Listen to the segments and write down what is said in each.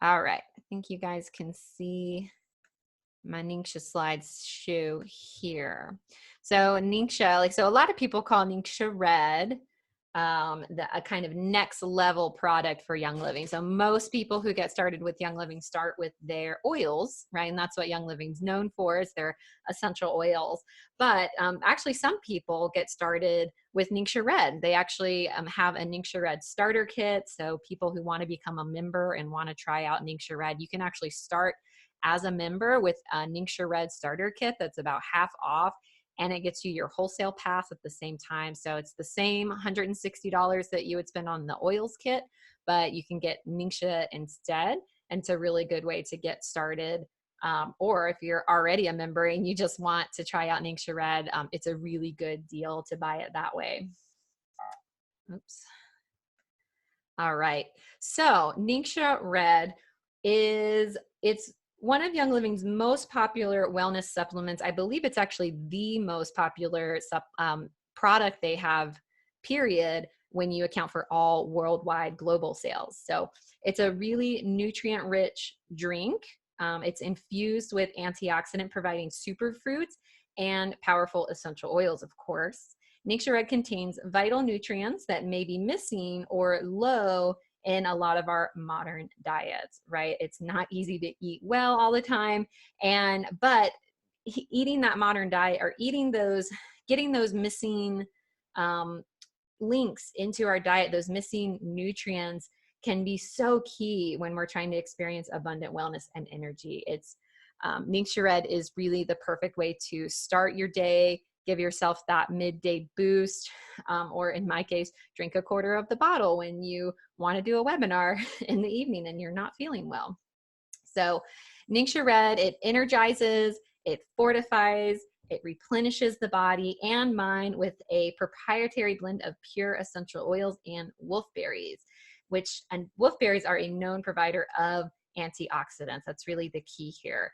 All right, I think you guys can see my Ningxia slides show here. So Ningxia, so a lot of people call Ningxia red a kind of next level product for Young Living. So most people who get started with Young Living start with their oils, right? And that's what Young Living's known for, is their essential oils. But actually some people get started with Ningxia red. They actually have a Ningxia red starter kit. So people who want to become a member and want to try out Ningxia red, you can actually start as a member with a Ningxia red starter kit that's about half off, and it gets you your wholesale pass at the same time. So it's the same $160 that you would spend on the oils kit, but you can get Ningxia instead. And it's a really good way to get started. Or if you're already a member and you just want to try out Ningxia red, it's a really good deal to buy it that way. Oops. All right. So Ningxia red it's one of Young Living's most popular wellness supplements. I believe it's actually the most popular product they have, period, when you account for all worldwide global sales. So it's a really nutrient-rich drink. It's infused with antioxidant providing superfoods and powerful essential oils, of course. Ningxia red contains vital nutrients that may be missing or low in a lot of our modern diets, right? It's not easy to eat well all the time. But eating that modern diet, or getting those missing links into our diet, those missing nutrients, can be so key when we're trying to experience abundant wellness and energy. Ningxia red is really the perfect way to start your day, give yourself that midday boost, or in my case, drink a quarter of the bottle when you want to do a webinar in the evening and you're not feeling well. So Ningxia red, it energizes, it fortifies, it replenishes the body and mind with a proprietary blend of pure essential oils and wolfberries, and wolfberries are a known provider of antioxidants. That's really the key here.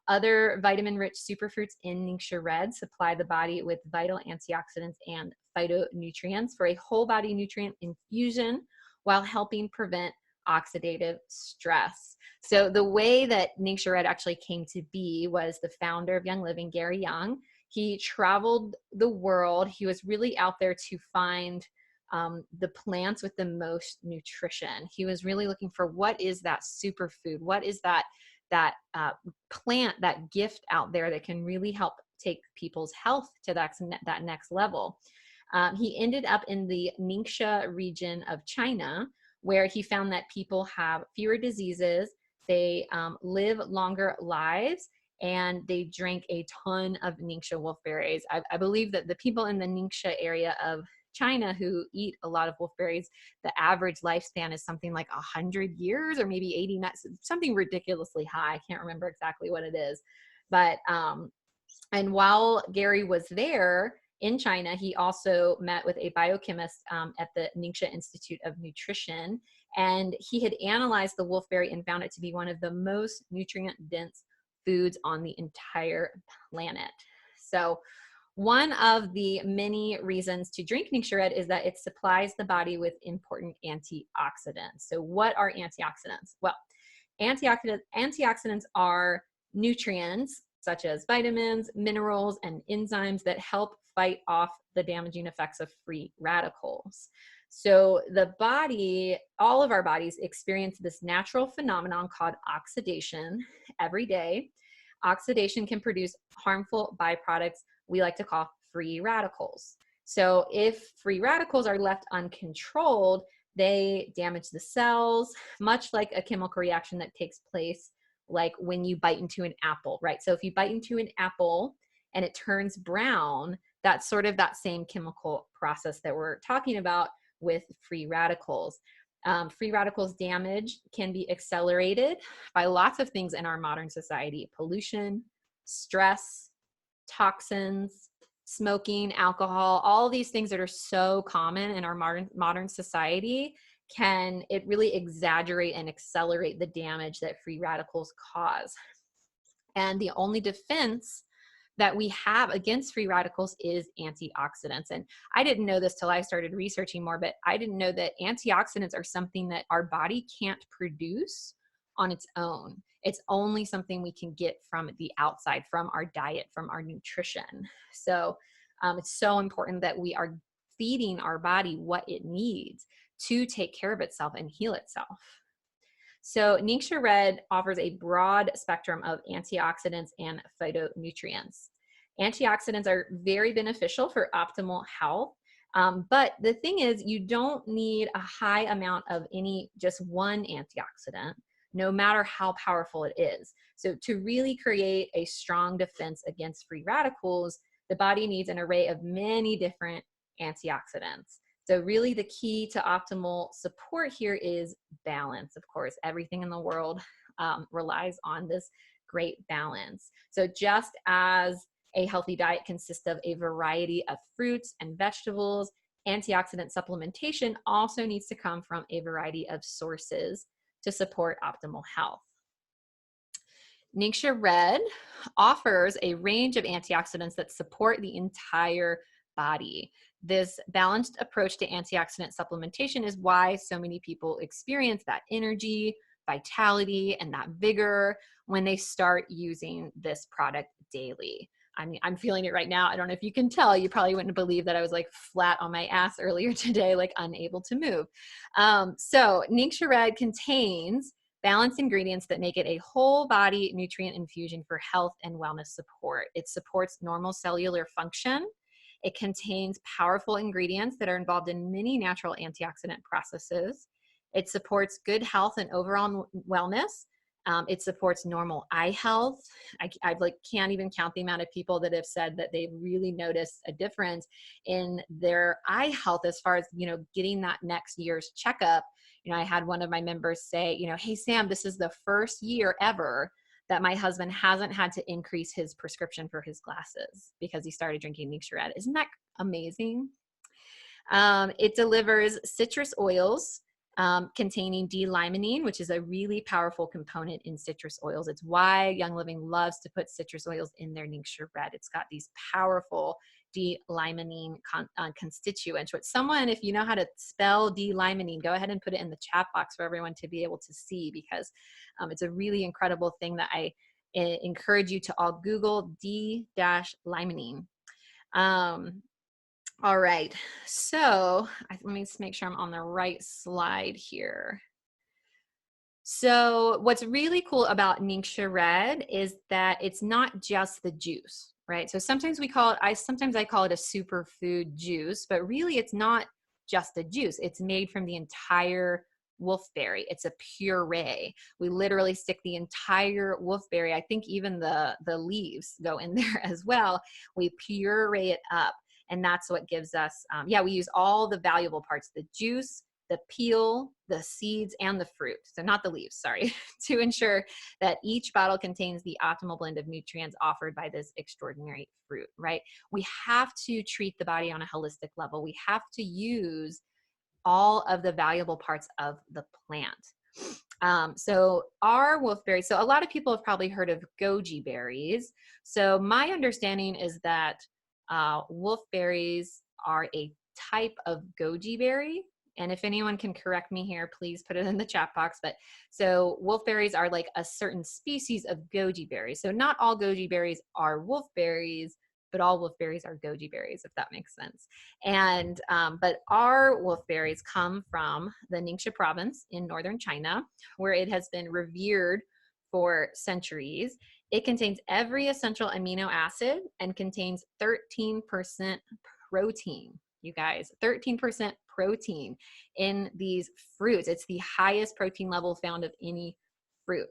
Other vitamin-rich superfruits in Ningxia red supply the body with vital antioxidants and phytonutrients for a whole body nutrient infusion while helping prevent oxidative stress. So the way that Ningxia red actually came to be was the founder of Young Living, Gary Young. He traveled the world. He was really out there to find the plants with the most nutrition. He was really looking for, what is that superfood? What is that plant, that gift out there that can really help take people's health to that next level? He ended up in the Ningxia region of China, where he found that people have fewer diseases, they live longer lives, and they drink a ton of Ningxia wolfberries. I believe that the people in the Ningxia area of China who eat a lot of wolfberries, the average lifespan is something like 100 years or maybe 80, something ridiculously high. I can't remember exactly what it is. But, and while Gary was there in China, he also met with a biochemist at the Ningxia Institute of Nutrition, and he had analyzed the wolfberry and found it to be one of the most nutrient-dense foods on the entire planet. So one of the many reasons to drink Ningxia red is that it supplies the body with important antioxidants. So what are antioxidants? Well, antioxidants are nutrients such as vitamins, minerals, and enzymes that help fight off the damaging effects of free radicals. So the body, all of our bodies, experience this natural phenomenon called oxidation every day. Oxidation can produce harmful byproducts we like to call free radicals. So if free radicals are left uncontrolled, they damage the cells, much like a chemical reaction that takes place like when you bite into an apple, right? So if you bite into an apple and it turns brown, that's sort of that same chemical process that we're talking about with free radicals. Free radicals damage can be accelerated by lots of things in our modern society: pollution, stress, toxins, smoking, alcohol, all these things that are so common in our modern society. It really exaggerate and accelerate the damage that free radicals cause. And the only defense that we have against free radicals is antioxidants. And I didn't know this till I started researching more, but I didn't know that antioxidants are something that our body can't produce on its own. It's only something we can get from the outside, from our diet, from our nutrition. So it's so important that we are feeding our body what it needs to take care of itself and heal itself. So Ningxia Red offers a broad spectrum of antioxidants and phytonutrients. Antioxidants are very beneficial for optimal health. But the thing is, you don't need a high amount of just one antioxidant, no matter how powerful it is. So to really create a strong defense against free radicals, the body needs an array of many different antioxidants. So really the key to optimal support here is balance. Of course, everything in the world relies on this great balance. So just as a healthy diet consists of a variety of fruits and vegetables, antioxidant supplementation also needs to come from a variety of sources to support optimal health. Ningxia Red offers a range of antioxidants that support the entire body. This balanced approach to antioxidant supplementation is why so many people experience that energy, vitality, and that vigor when they start using this product daily. I mean, I'm feeling it right now. I don't know if you can tell. You probably wouldn't believe that I was like flat on my ass earlier today, like unable to move. So Ningxia Red contains balanced ingredients that make it a whole body nutrient infusion for health and wellness support. It supports normal cellular function. It contains powerful ingredients that are involved in many natural antioxidant processes. It supports good health and overall wellness. It supports normal eye health. I can't even count the amount of people that have said that they've really noticed a difference in their eye health as far as, getting that next year's checkup. I had one of my members say, hey, Sam, this is the first year ever that my husband hasn't had to increase his prescription for his glasses because he started drinking Ningxia Red. Isn't that amazing? It delivers citrus oils containing D-limonene, which is a really powerful component in citrus oils. It's why Young Living loves to put citrus oils in their Ningxia Red. It's got these powerful D-limonene constituents. Which someone, if you know how to spell D-limonene, go ahead and put it in the chat box for everyone to be able to see, because it's a really incredible thing that I encourage you to all Google D-limonene. All right, so let me just make sure I'm on the right slide here. So what's really cool about Ningxia Red is that it's not just the juice, right? So sometimes I call it a superfood juice, but really it's not just a juice. It's made from the entire wolfberry. It's a puree. We literally stick the entire wolfberry. I think even the leaves go in there as well. We puree it up. And that's what gives us, we use all the valuable parts, the juice, the peel, the seeds, and the fruit. So not the leaves, sorry, to ensure that each bottle contains the optimal blend of nutrients offered by this extraordinary fruit, right? We have to treat the body on a holistic level. We have to use all of the valuable parts of the plant. So our wolfberry, so a lot of people have probably heard of goji berries. So my understanding is that wolfberries are a type of goji berry. And if anyone can correct me here, please put it in the chat box. But so wolfberries are like a certain species of goji berries. So not all goji berries are wolfberries, but all wolfberries are goji berries, if that makes sense. And but our wolfberries come from the Ningxia province in northern China, where it has been revered for centuries. It contains every essential amino acid and contains 13% protein. You guys, 13% protein in these fruits. It's the highest protein level found of any fruit.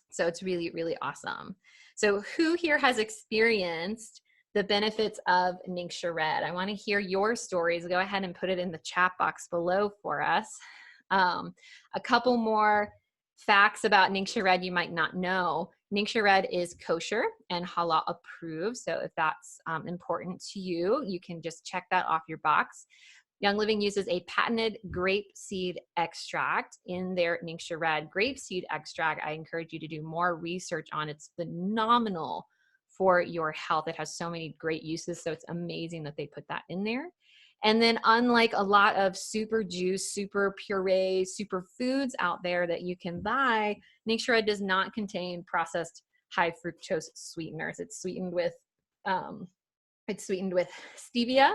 So it's really, really awesome. So who here has experienced the benefits of Ningxia Red? I want to hear your stories. Go ahead and put it in the chat box below for us. A couple more facts about Ningxia Red you might not know. Ningxia Red is kosher and halal approved. So if that's important to you, you can just check that off your box. Young Living uses a patented grapeseed extract in their Ningxia Red. Grapeseed extract, I encourage you to do more research on. It's phenomenal for your health. It has so many great uses, so it's amazing that they put that in there. And then unlike a lot of super juice, super puree, super foods out there that you can buy, Ningxia Red does not contain processed high fructose sweeteners. It's sweetened with stevia.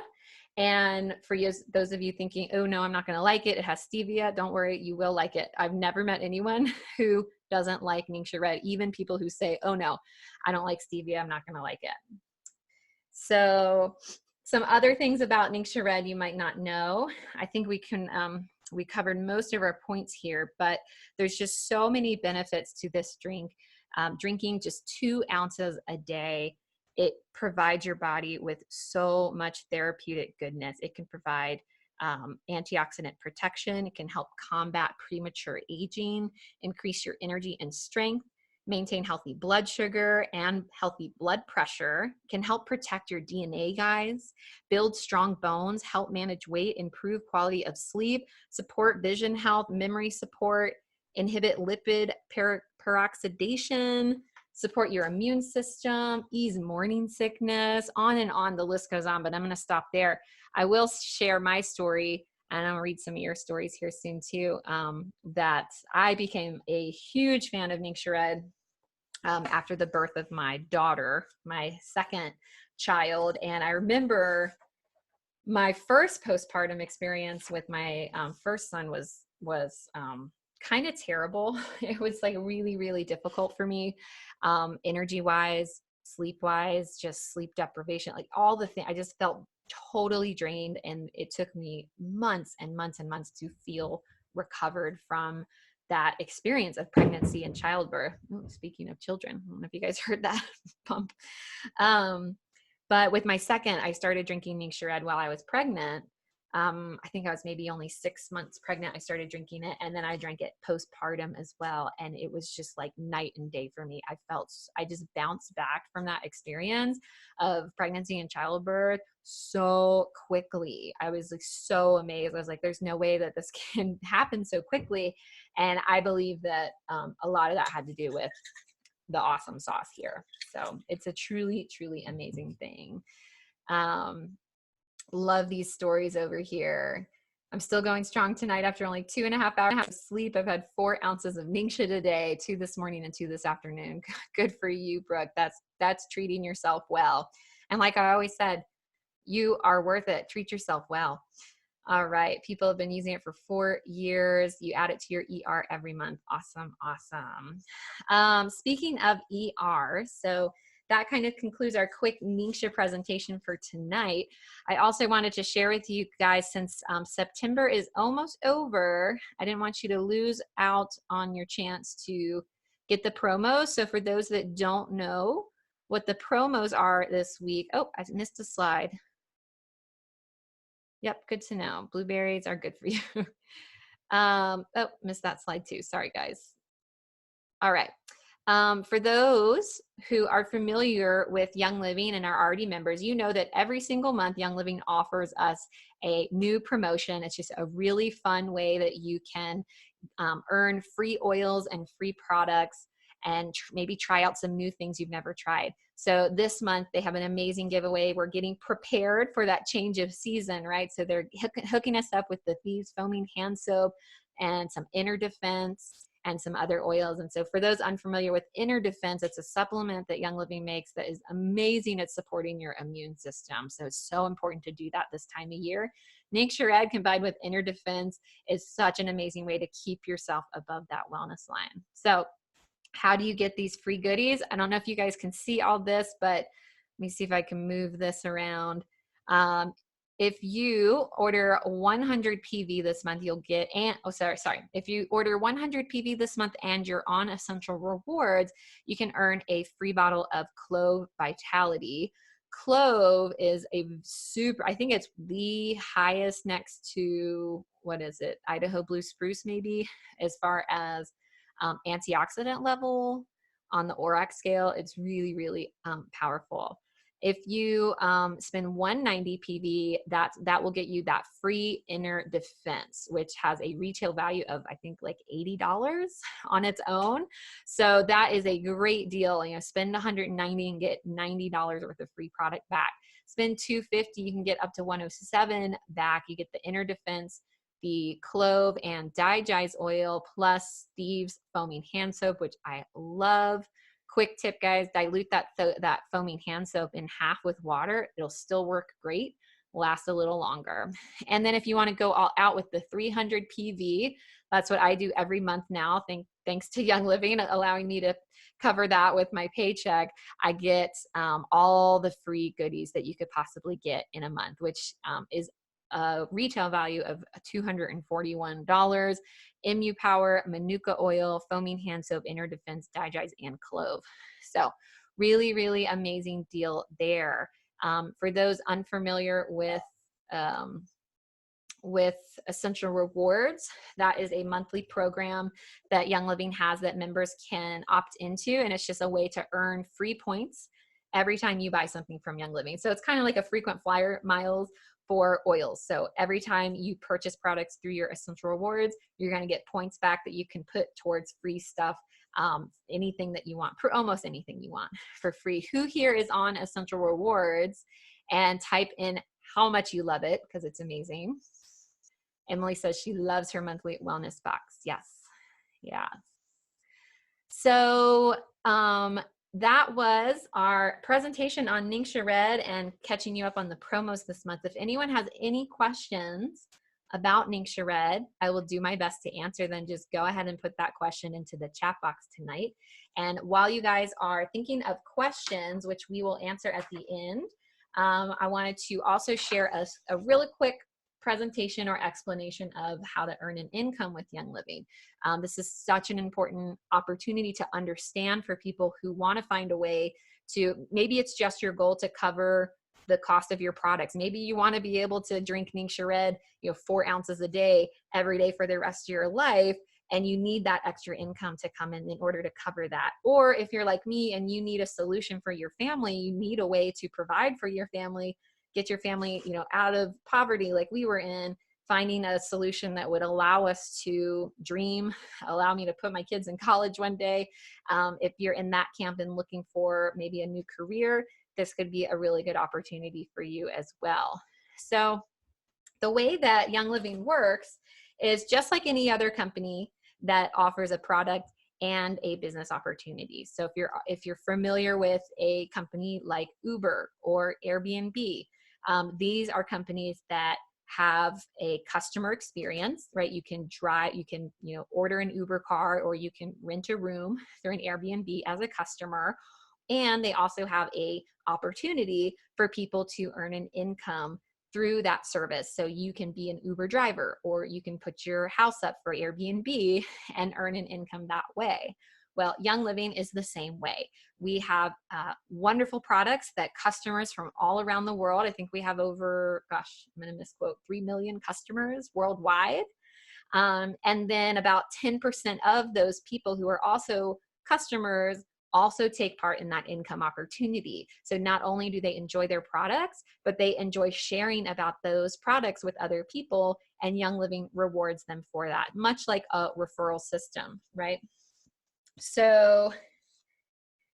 And for you, those of you thinking, oh no, I'm not going to like it, it has stevia, don't worry, you will like it. I've never met anyone who doesn't like Ningxia Red, even people who say, oh no, I don't like stevia, I'm not going to like it. So some other things about Ningxia Red you might not know. I think we covered most of our points here, but there's just so many benefits to this drink. Drinking just 2 ounces a day, it provides your body with so much therapeutic goodness. It can provide antioxidant protection. It can help combat premature aging, increase your energy and strength, maintain healthy blood sugar and healthy blood pressure, can help protect your DNA, guys, build strong bones, help manage weight, improve quality of sleep, support vision health, memory support, inhibit lipid peroxidation, support your immune system, ease morning sickness, on and on, the list goes on, but I'm going to stop there. I will share my story, and I'll read some of your stories here soon too, that I became a huge fan of Ningxia Red after the birth of my daughter, my second child. And I remember my first postpartum experience with my first son was kind of terrible. It was like really, really difficult for me, energy wise, sleep wise, just sleep deprivation, like all the things. I just felt totally drained, and it took me months and months and months to feel recovered from that experience of pregnancy and childbirth. Ooh, speaking of children, I don't know if you guys heard that pump. But with my second, I started drinking Ningxia Red while I was pregnant. I think I was maybe only 6 months pregnant. I started drinking it, and then I drank it postpartum as well. And it was just like night and day for me. I just bounced back from that experience of pregnancy and childbirth so quickly. I was like so amazed. I was like, there's no way that this can happen so quickly. And I believe that a lot of that had to do with the awesome sauce here. So it's a truly, truly amazing thing. Love these stories over here. I'm still going strong tonight after only 2.5 hours of sleep. I've had 4 ounces of Ningxia today, 2 this morning and 2 this afternoon. Good for you, Brooke. That's treating yourself well. And like I always said, you are worth it. Treat yourself well. All right. People have been using it for 4 years. You add it to your ER every month. Awesome. Awesome. Speaking of ER, so that kind of concludes our quick Ningxia presentation for tonight. I also wanted to share with you guys, since September is almost over, I didn't want you to lose out on your chance to get the promos. So for those that don't know what the promos are this week, oh, I missed a slide. Yep, good to know. Blueberries are good for you. Oh, missed that slide too. Sorry, guys. All right. For those who are familiar with Young Living and are already members, you know that every single month Young Living offers us a new promotion. It's just a really fun way that you can earn free oils and free products and maybe try out some new things you've never tried. So this month they have an amazing giveaway. We're getting prepared for that change of season, right? So they're hooking us up with the Thieves Foaming Hand Soap and some Inner Defense and some other oils. And so for those unfamiliar with Inner Defense, it's a supplement that Young Living makes that is amazing at supporting your immune system. So it's so important to do that this time of year. Ningxia Red combined with Inner Defense is such an amazing way to keep yourself above that wellness line. So how do you get these free goodies? I don't know if you guys can see all this, but let me see if I can move this around. If you order 100 PV this month, you'll get, if you order 100 PV this month and you're on Essential Rewards, you can earn a free bottle of Clove Vitality. Clove is a super, I think it's the highest next to, what is it, Idaho Blue Spruce maybe, as far as antioxidant level on the ORAC scale. It's really, really powerful. If you spend 190 PV, that will get you that free inner defense, which has a retail value of, I think, like $80 on its own. So that is a great deal. You know, spend 190 and get $90 worth of free product back. Spend 250, you can get up to 107 back. You get the inner defense, the clove and NIGEIZE oil, plus Steve's foaming hand soap, which I love. Quick tip, guys, dilute that foaming hand soap in half with water. It'll still work great, last a little longer. And then if you want to go all out with the 300 PV, that's what I do every month now. Thanks to Young Living allowing me to cover that with my paycheck. I get all the free goodies that you could possibly get in a month, which is a retail value of $241. MU Power, Manuka oil, foaming hand soap, inner defense, NIGEIZE, and clove. So really, really amazing deal there. For those unfamiliar with Essential Rewards, that is a monthly program that Young Living has that members can opt into, and it's just a way to earn free points every time you buy something from Young Living. So it's kind of like a frequent flyer miles for oils. So every time you purchase products through your Essential Rewards, you're going to get points back that you can put towards free stuff, anything that you want, almost anything you want for free. Who here is on Essential Rewards? And type in how much you love it, because it's amazing. Emily says she loves her monthly wellness box. Yes. Yeah. So that was our presentation on Ningxia Red and catching you up on the promos this month. If anyone has any questions about Ningxia Red, I will do my best to answer them. Just go ahead and put that question into the chat box tonight. And while you guys are thinking of questions, which we will answer at the end, I wanted to also share a really quick presentation or explanation of how to earn an income with Young Living. This is such an important opportunity to understand for people who want to find a way to, maybe it's just your goal to cover the cost of your products. Maybe you want to be able to drink Ningxia Red, 4 ounces a day, every day for the rest of your life, and you need that extra income to come in order to cover that. Or if you're like me and you need a solution for your family, you need a way to provide for your family, get your family, out of poverty like we were in, finding a solution that would allow us to dream, allow me to put my kids in college one day. If you're in that camp and looking for maybe a new career, this could be a really good opportunity for you as well. So the way that Young Living works is just like any other company that offers a product and a business opportunity. So if you're familiar with a company like Uber or Airbnb, these are companies that have a customer experience, right? You can drive, you can, order an Uber car, or you can rent a room through an Airbnb as a customer. And they also have a opportunity for people to earn an income through that service. So you can be an Uber driver, or you can put your house up for Airbnb and earn an income that way. Well, Young Living is the same way. We have wonderful products that customers from all around the world, I think we have over, gosh, I'm going to misquote, 3 million customers worldwide. And then about 10% of those people who are also customers also take part in that income opportunity. So not only do they enjoy their products, but they enjoy sharing about those products with other people, and Young Living rewards them for that, much like a referral system, right? So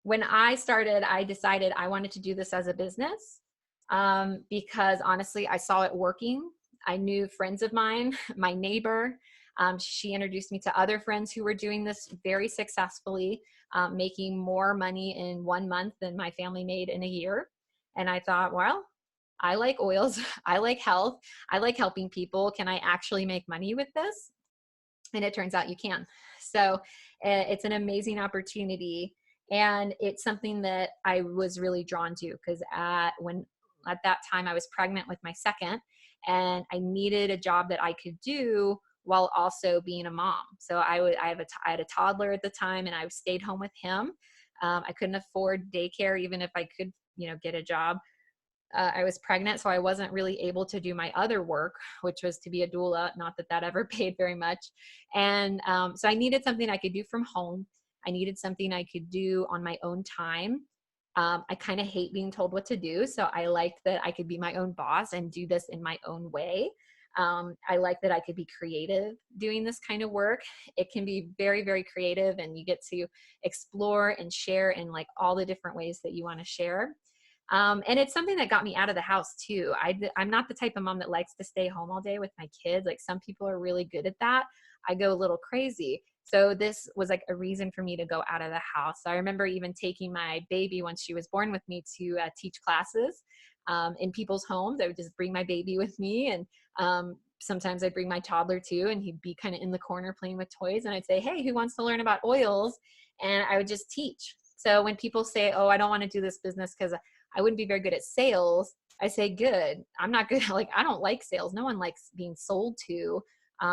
when I started, I decided I wanted to do this as a business because honestly, I saw it working. I knew friends of mine, my neighbor, she introduced me to other friends who were doing this very successfully, making more money in 1 month than my family made in a year. And I thought, well, I like oils, I like health, I like helping people. Can I actually make money with this? And it turns out you can. So it's an amazing opportunity. And it's something that I was really drawn to because at that time I was pregnant with my second, and I needed a job that I could do while also being a mom. So I had a toddler at the time, and I stayed home with him. I couldn't afford daycare, even if I could, get a job. I was pregnant, so I wasn't really able to do my other work, which was to be a doula. Not that that ever paid very much. And so I needed something I could do from home. I needed something I could do on my own time. I kind of hate being told what to do. So I liked that I could be my own boss and do this in my own way. I like that I could be creative doing this kind of work. It can be very, very creative, and you get to explore and share in like all the different ways that you want to share. And it's something that got me out of the house too. I'm not the type of mom that likes to stay home all day with my kids. Like some people are really good at that. I go a little crazy. So this was like a reason for me to go out of the house. So I remember even taking my baby once she was born with me to teach classes in people's homes. I would just bring my baby with me, and sometimes I'd bring my toddler too, and he'd be kind of in the corner playing with toys. And I'd say, hey, who wants to learn about oils? And I would just teach. So when people say, oh, I don't want to do this business because I wouldn't be very good at sales, I say, good. I'm not good. Like, I don't like sales. No one likes being sold to.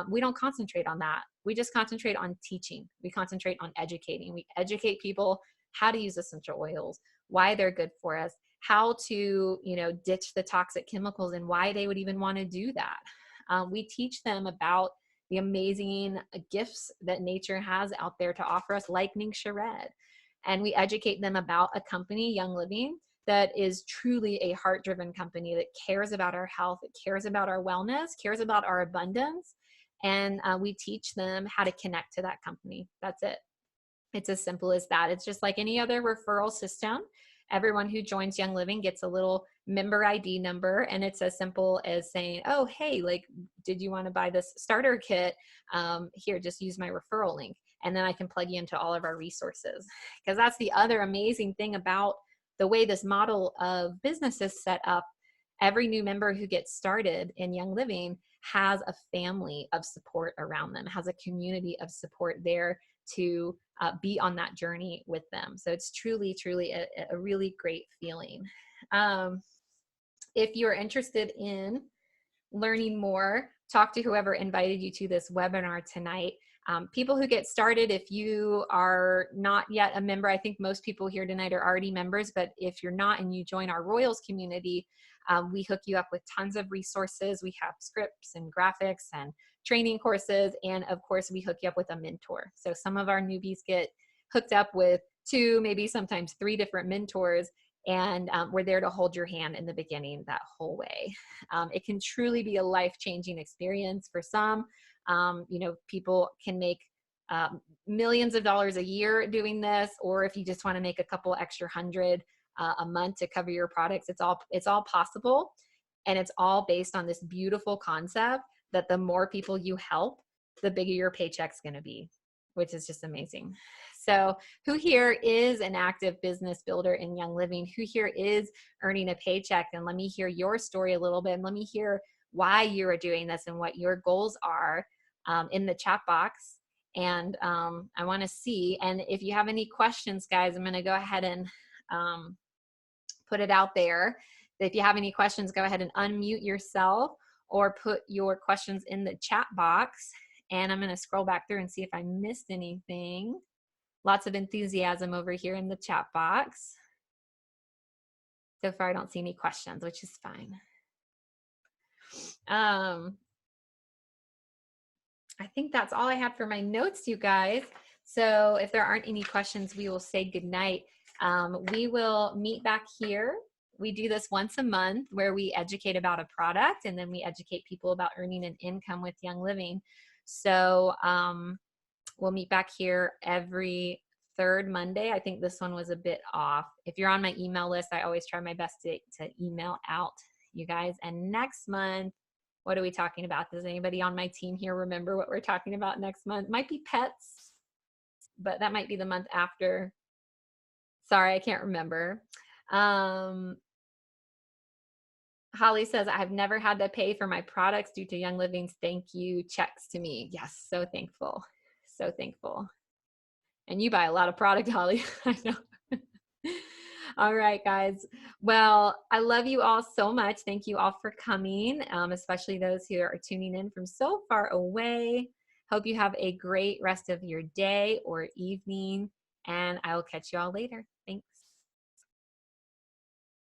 We don't concentrate on that. We just concentrate on teaching. We concentrate on educating. We educate people how to use essential oils, why they're good for us, how to, ditch the toxic chemicals, and why they would even want to do that. We teach them about the amazing gifts that nature has out there to offer us, like Ningxia Red. And we educate them about a company, Young Living, that is truly a heart-driven company that cares about our health, it cares about our wellness, cares about our abundance. And we teach them how to connect to that company. That's it. It's as simple as that. It's just like any other referral system. Everyone who joins Young Living gets a little member ID number, and it's as simple as saying, oh, hey, like, did you want to buy this starter kit? Here, just use my referral link. And then I can plug you into all of our resources. Because that's the other amazing thing about the way this model of business is set up. Every new member who gets started in Young Living has a family of support around them, has a community of support there to be on that journey with them. So it's truly, truly a really great feeling. If you're interested in learning more, talk to whoever invited you to this webinar tonight. People who get started, if you are not yet a member, I think most people here tonight are already members, but if you're not and you join our Royals community, we hook you up with tons of resources. We have scripts and graphics and training courses, and of course we hook you up with a mentor. So some of our newbies get hooked up with 2, maybe sometimes 3 different mentors, and we're there to hold your hand in the beginning that whole way. It can truly be a life-changing experience for some. People can make millions of dollars a year doing this, or if you just want to make a couple extra hundred a month to cover your products, it's all possible. And it's all based on this beautiful concept that the more people you help, the bigger your paycheck's going to be, which is just amazing. So who here is an active business builder in Young Living? Who here is earning a paycheck? And let me hear your story a little bit, and let me hear why you are doing this and what your goals are in the chat box. And I want to see, and if you have any questions, guys, I'm going to go ahead and put it out there. If you have any questions, go ahead and unmute yourself or put your questions in the chat box. And I'm going to scroll back through and see if I missed anything. Lots of enthusiasm over here in the chat box. So far, I don't see any questions, which is fine. I think that's all I had for my notes, you guys. So if there aren't any questions, we will say goodnight. We will meet back here. We do this once a month where we educate about a product, and then we educate people about earning an income with Young Living. So we'll meet back here every 3rd Monday. I think this one was a bit off. If you're on my email list, I always try my best to email out you guys. And next month, what are we talking about? Does anybody on my team here remember what we're talking about next month? Might be pets, but that might be the month after. Sorry, I can't remember. Holly says, I've never had to pay for my products due to Young Living's thank you checks to me. Yes, so thankful. So thankful. And you buy a lot of product, Holly. I know. All right, guys. Well, I love you all so much. Thank you all for coming, especially those who are tuning in from so far away. Hope you have a great rest of your day or evening, and I will catch you all later. Thanks.